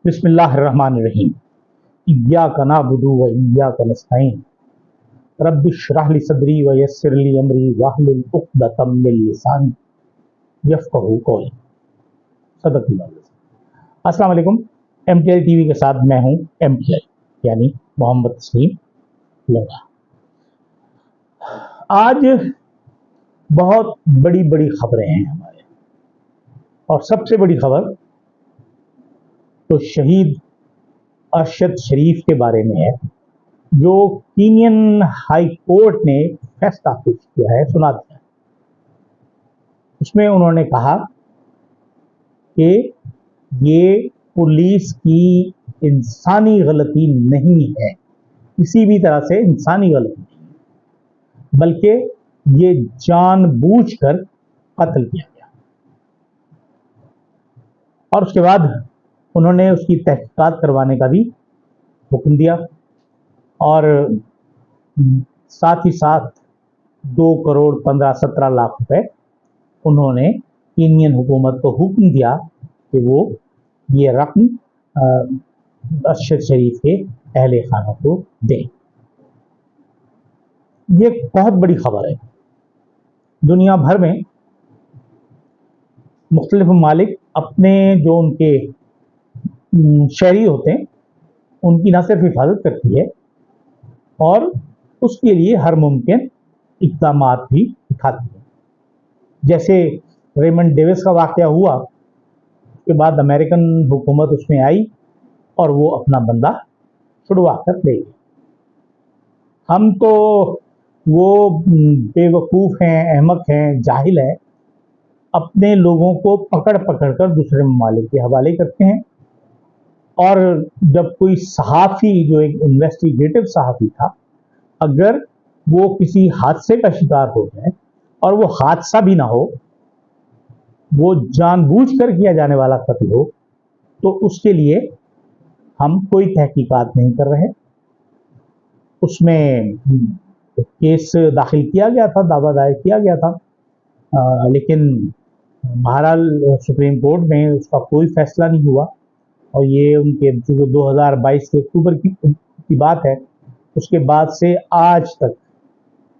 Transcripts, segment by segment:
बिस्मिल्लाहिर्रहमानिर्रहीम। इय्याका नअबुदु व इय्याका नस्तईन। रब्बि इश्रह ली सदरी व यस्सिर ली अमरी वहलुल उक़दतम मिन लिसानी यफ़क़हू क़ौली। सदक़ल्लाहु अलज़ीज़। अस्सलाम वालेकुम। एमटीआई टीवी के साथ मैं हूं एमटीआई यानी मोहम्मद तस्लीम लोधा। आज बहुत बड़ी बड़ी खबरें हैं हमारे, और सबसे बड़ी खबर तो शहीद अरशद शरीफ के बारे में है, जो कीनियन हाई कोर्ट ने फैसला पेश किया है, सुना दिया। उसमें उन्होंने कहा कि ये पुलिस की इंसानी गलती नहीं है, किसी भी तरह से इंसानी गलती नहीं है, बल्कि ये जानबूझकर कत्ल किया गया। और उसके बाद उन्होंने उसकी तहकीकात करवाने का भी हुक्म दिया, और साथ ही साथ 2,15,17 लाख रुपए उन्होंने कीनियन हुकूमत को हुक्म दिया कि वो ये रकम अरशद शरीफ के अहले खाना को दें। ये बहुत बड़ी खबर है। दुनिया भर में मुख्तलिफ ममालिक अपने जो उनके शहरी होते हैं उनकी न सिर्फ हिफाजत करती है, और उसके लिए हर मुमकिन इक़दामात भी उठाती है। जैसे रेमंड डेविस का वाक़या हुआ, उसके बाद अमेरिकन हुकूमत उसमें आई और वो अपना बंदा छुड़वा कर ले गई। हम तो वो बेवकूफ़ हैं, अहमक हैं, जाहिल हैं, अपने लोगों को पकड़ पकड़ कर दूसरे ममालिक के हवाले करते हैं। और जब कोई सहाफ़ी, जो एक इन्वेस्टिगेटिव सहाफ़ी था, अगर वो किसी हादसे का शिकार हो जाए और वो हादसा भी ना हो, वो जानबूझकर किया जाने वाला कत्ल हो, तो उसके लिए हम कोई तहकीकात नहीं कर रहे। उसमें केस दाखिल किया गया था, दावा दायर किया गया था, लेकिन बहरहाल सुप्रीम कोर्ट में उसका कोई फैसला नहीं हुआ। और ये उनके जो 2022 के अक्टूबर की बात है, उसके बाद से आज तक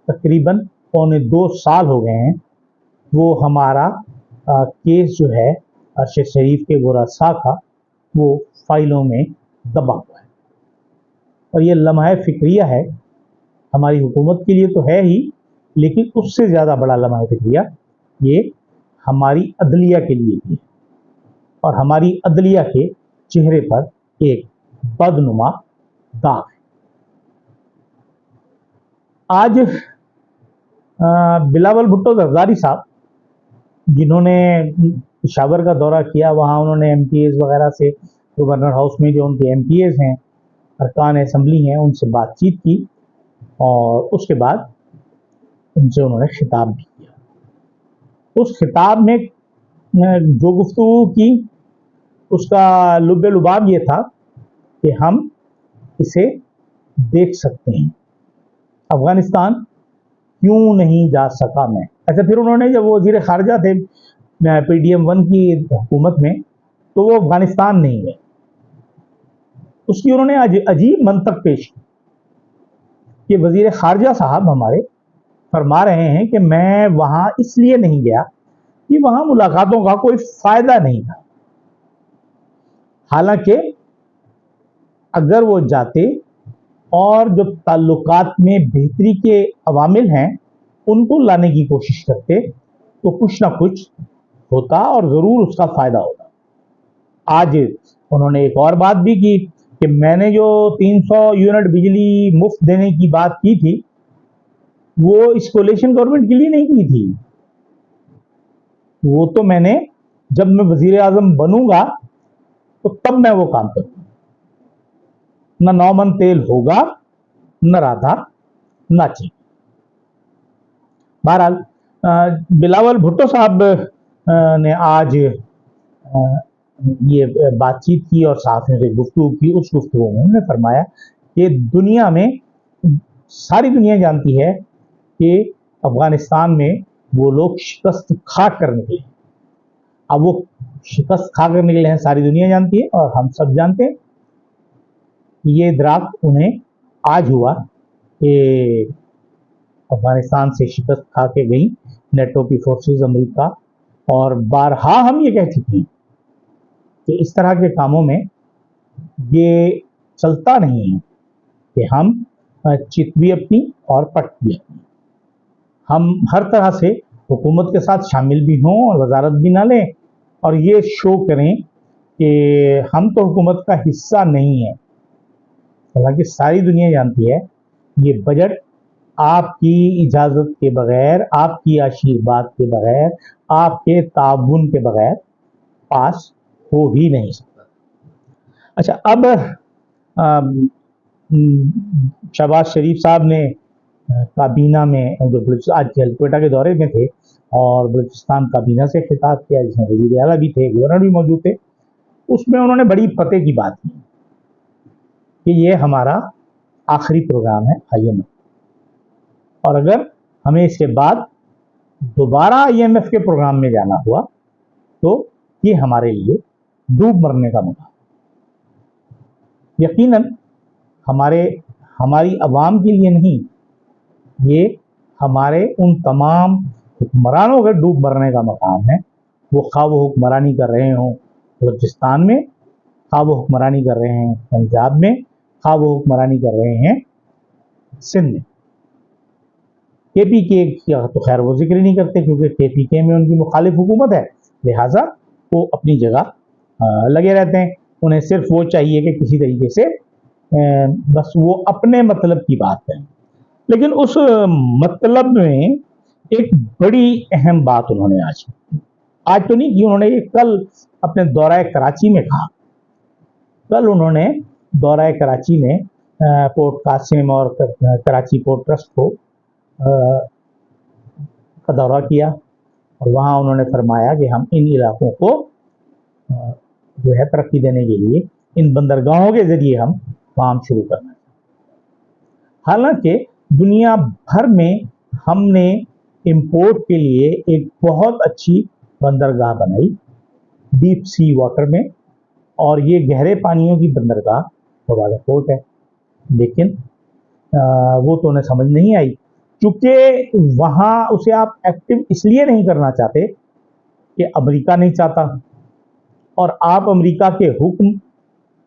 तकरीबन 2.25 साल हो गए हैं, वो हमारा केस जो है अरशद शरीफ के वरासा का, वो फाइलों में दबा हुआ है। और ये लम्हा फिक्रिया है हमारी हुकूमत के लिए, तो है ही, लेकिन उससे ज़्यादा बड़ा लम्हा फिक्रिया ये हमारी अदलिया के लिए भी है। और हमारी अदलिया के चेहरे पर एक बदनुमा दाग है। आज बिलावल भुट्टो जरदारी साहब, जिन्होंने पेशावर का दौरा किया, वहाँ उन्होंने एमपीएस वगैरह से, गवर्नर हाउस में जो उनके एमपीएस हैं, अरकान असम्बली हैं, उनसे बातचीत की, और उसके बाद उनसे उन्होंने खिताब भी किया। उस खिताब में जो गुफ्तगू की, उसका लुब्बे लुबाब ये था कि हम इसे देख सकते हैं, अफगानिस्तान क्यों नहीं जा सका मैं। अच्छा, फिर उन्होंने, जब वो वज़ीर ख़ारजा थे PDM-1 की हुकूमत में, तो वो अफगानिस्तान नहीं गए। उसकी उन्होंने अजीब मंतक पेश की कि वज़ीर ख़ारजा साहब हमारे फरमा रहे हैं कि मैं वहाँ इसलिए नहीं गया कि वहाँ मुलाकातों का कोई फ़ायदा नहीं था। हालांकि अगर वो जाते और जो ताल्लुकात में बेहतरी के अवामिल हैं उनको लाने की कोशिश करते, तो कुछ ना कुछ होता और ज़रूर उसका फ़ायदा होता। आज उन्होंने एक और बात भी की कि मैंने जो 300 यूनिट बिजली मुफ्त देने की बात की थी, वो इस कोलिशन गवर्नमेंट के लिए नहीं की थी। वो तो मैंने, जब मैं वज़ीर आज़म बनूंगा तो तब मैं वो काम करूंगा। न 9 मन तेल होगा, न राधा नाची। बहरहाल बिलावल भुट्टो साहब ने आज ये बातचीत की और साथियों से गुफ्तगू की। उस गुफ्तगू में उन्होंने फरमाया कि दुनिया में, सारी दुनिया जानती है कि अफगानिस्तान में वो लोग शिकस्त खा कर निकले, अब वो शिकस्त खाकर निकले हैं, सारी दुनिया जानती है और हम सब जानते हैं। ये इदराक उन्हें आज हुआ कि अफगानिस्तान से शिकस्त खा के गई नेटो की फोर्सेस अमेरिका, और बारहा हम ये कह चुके हैं कि इस तरह के कामों में ये चलता नहीं है कि हम चित भी अपनी और पट भी अपनी। हम हर तरह से हुकूमत के साथ शामिल भी हों और वजारत भी ना लें और ये शो करें कि हम तो हुकूमत का हिस्सा नहीं है। हालांकि सारी दुनिया जानती है ये बजट आपकी इजाज़त के बगैर, आपकी आशीर्वाद के बगैर, आपके ताउन के बगैर पास हो ही नहीं सकता। अच्छा, अब शहबाज शरीफ साहब ने काबीना में जो आज कोयटा के दौरे में थे और बलूचिस्तान काबीना से खिताब किया, जिसमें वज़ीर आला भी थे, गवर्नर भी मौजूद थे। उसमें उन्होंने बड़ी पते की बात की कि ये हमारा आखिरी प्रोग्राम है IMF, और अगर हमें इसके बाद दोबारा IMF के प्रोग्राम में जाना हुआ तो ये हमारे लिए डूब मरने का मौका। यकीनन हमारी आवाम के लिए नहीं, ये हमारे उन तमाम हुक्मरानों के डूब मरने का मकाम है। वो खा वो हुक्मरानी कर रहे हों बलूचिस्तान में, खा वो हुक्मरानी कर रहे हैं पंजाब में, खा वो हुक्मरानी कर रहे हैं सिंध में। KPK का तो खैर वो जिक्र नहीं करते क्योंकि KPK में उनकी मुखालिफ हुकूमत है, लिहाजा वो अपनी जगह लगे रहते हैं। उन्हें सिर्फ वो चाहिए कि किसी तरीके से बस वो अपने मतलब की बात करें। लेकिन उस मतलब में एक बड़ी अहम बात उन्होंने आज तो नहीं की, उन्होंने ये कल अपने दौरा कराची में कहा। कल उन्होंने दौरा कराची में पोर्ट कासिम और कराची पोर्ट ट्रस्ट को का दौरा किया और वहाँ उन्होंने फरमाया कि हम इन इलाकों को जो है तरक्की देने के लिए इन बंदरगाहों के जरिए हम काम शुरू करना है। हालांकि दुनिया भर में हमने इंपोर्ट के लिए एक बहुत अच्छी बंदरगाह बनाई डीप सी वाटर में, और ये गहरे पानियों की बंदरगाह हवाला पोर्ट है, लेकिन वो तो उन्हें समझ नहीं आई क्योंकि वहाँ उसे आप एक्टिव इसलिए नहीं करना चाहते कि अमेरिका नहीं चाहता, और आप अमेरिका के हुक्म,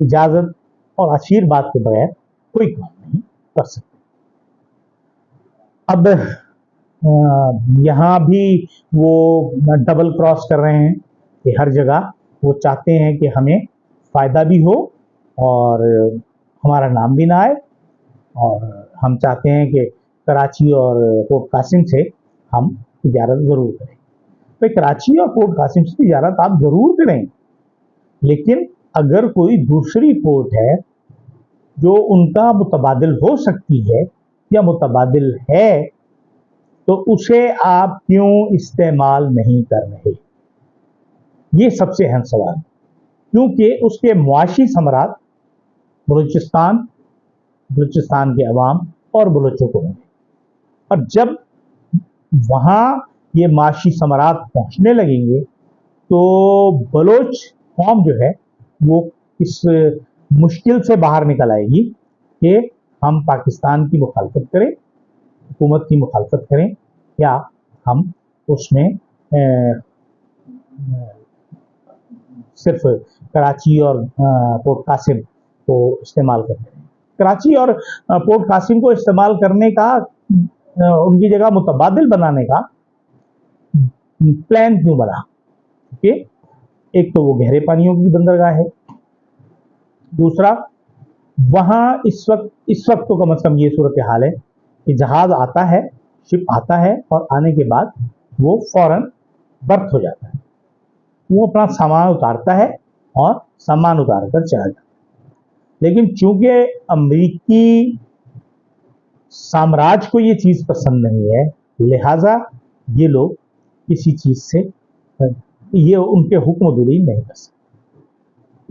इजाज़त और आशीर्वाद के बगैर कोई काम नहीं कर सकते। अब यहाँ भी वो डबल क्रॉस कर रहे हैं कि हर जगह वो चाहते हैं कि हमें फ़ायदा भी हो और हमारा नाम भी ना आए, और हम चाहते हैं कि कराची और पोर्ट कासिम से हम तिजारत ज़रूर करें। तो कराची और पोर्ट कासिम से तिजारत आप ज़रूर करें, लेकिन अगर कोई दूसरी पोर्ट है जो उनका मुतबादिल हो सकती है या मुतबादिल है, तो उसे आप क्यों इस्तेमाल नहीं कर रहे? ये सबसे अहम सवाल, क्योंकि उसके मुआशी समरात बलूचिस्तान के अवाम और बलोचों को होंगे, और जब वहाँ ये माशी समरात पहुँचने लगेंगे तो बलोच कौम जो है वो इस मुश्किल से बाहर निकल आएगी कि हम पाकिस्तान की मुखालफत करें, हुकूमत की मुखालफत करें, या हम उसमें सिर्फ कराची और पोर्ट कासिम को इस्तेमाल करते हैं। कराची और पोर्ट कासिम को इस्तेमाल करने का, उनकी जगह मुतबादिल बनाने का प्लान क्यों बना? कि एक तो वो गहरे पानियों की बंदरगाह है, दूसरा वहाँ इस वक्त तो कम से कम ये सूरत हाल है कि जहाज आता है, शिप आता है और आने के बाद वो फौरन बर्थ हो जाता है, वो अपना सामान उतारता है और सामान उतार कर चला जाता है। लेकिन चूंकि अमेरिकी साम्राज्य को ये चीज़ पसंद नहीं है, लिहाजा ये लोग किसी चीज़ से ये उनके हुक्म दुरी नहीं कर सकते।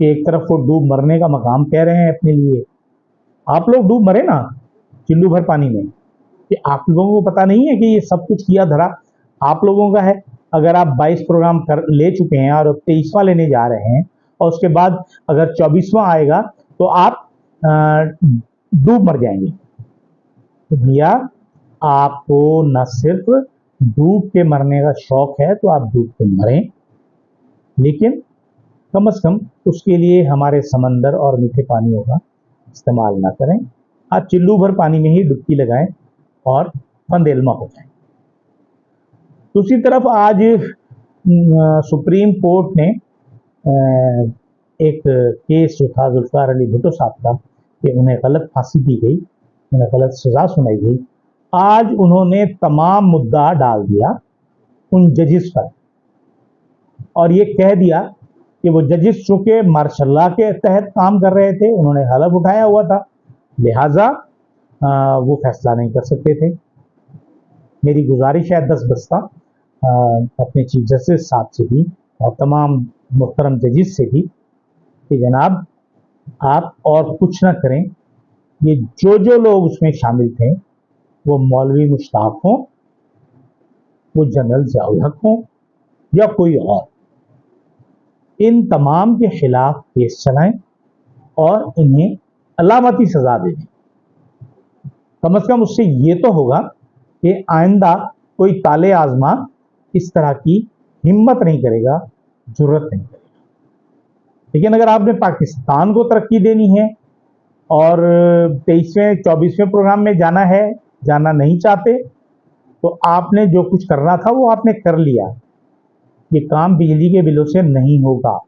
एक तरफ वो डूब मरने का मकाम कह रहे हैं अपने लिए, आप लोग डूब मरे ना चिल्लू भर पानी में, कि आप लोगों को पता नहीं है कि ये सब कुछ किया धरा आप लोगों का है। अगर आप 22 प्रोग्राम कर ले चुके हैं और अब 23वां लेने जा रहे हैं और उसके बाद अगर 24वां आएगा तो आप डूब मर जाएंगे। तो भैया आपको न सिर्फ डूब के मरने का शौक है तो आप डूब के मरें, लेकिन कम से कम उसके लिए हमारे समंदर और मीठे पानियों का इस्तेमाल ना करें। आप चिल्लू भर पानी में ही डुबकी लगाएं और फंदेलमा हो जाएं। दूसरी तरफ आज सुप्रीम कोर्ट ने एक केस जो था जुल्फिकार अली भुट्टो साहब का कि उन्हें गलत फांसी दी गई, उन्हें गलत सजा सुनाई गई, आज उन्होंने तमाम मुद्दा डाल दिया उन जजेस पर और ये कह दिया कि वो जजेस चूंकि मार्शल लॉ के तहत काम कर रहे थे, उन्होंने हलफ उठाया हुआ था, लिहाजा वो फैसला नहीं कर सकते थे। मेरी गुजारिश है 10 बस्ता अपने चीफ जस्टिस साहब से भी और तमाम मुहतरम जजेस से भी कि जनाब आप और कुछ ना करें, ये जो लोग उसमें शामिल थे वो मौलवी मुश्ताक हों, वो जनरल ज़ियाउल हक हों या कोई और, इन तमाम के खिलाफ केस चलाएं और इन्हें अलामती सजा दे दें। कम से कम उससे ये तो होगा कि आइंदा कोई ताले आजमा इस तरह की हिम्मत नहीं करेगा, जुर्रत नहीं करेगा। लेकिन अगर आपने पाकिस्तान को तरक्की देनी है और 23वें 24वें प्रोग्राम में जाना है, जाना नहीं चाहते, तो आपने जो कुछ करना था वो आपने कर लिया। ये काम बिजली के बिलों से नहीं होगा।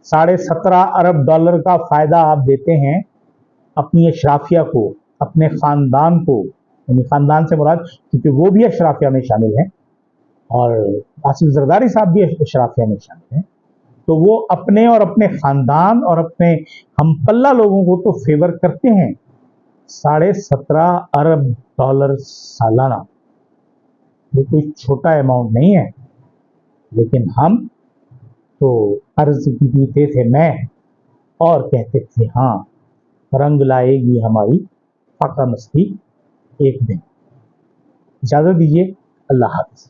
17.5 अरब डॉलर का फायदा आप देते हैं अपनी अशराफिया को, अपने खानदान को, यानी खानदान से मुराद क्योंकि वो भी अशराफिया में शामिल हैं और आसिफ जरदारी साहब भी अशराफिया में शामिल हैं, तो वो अपने और अपने खानदान और अपने हमपल्ला लोगों को तो फेवर करते हैं। 17.5 अरब डॉलर सालाना, ये कोई छोटा अमाउंट नहीं है। लेकिन हम तो अर्ज जीते थे मैं और कहते थे हाँ, रंग लाएगी हमारी फाका मस्ती एक दिन। इजाजत दीजिए, अल्लाह हाफ़िज़।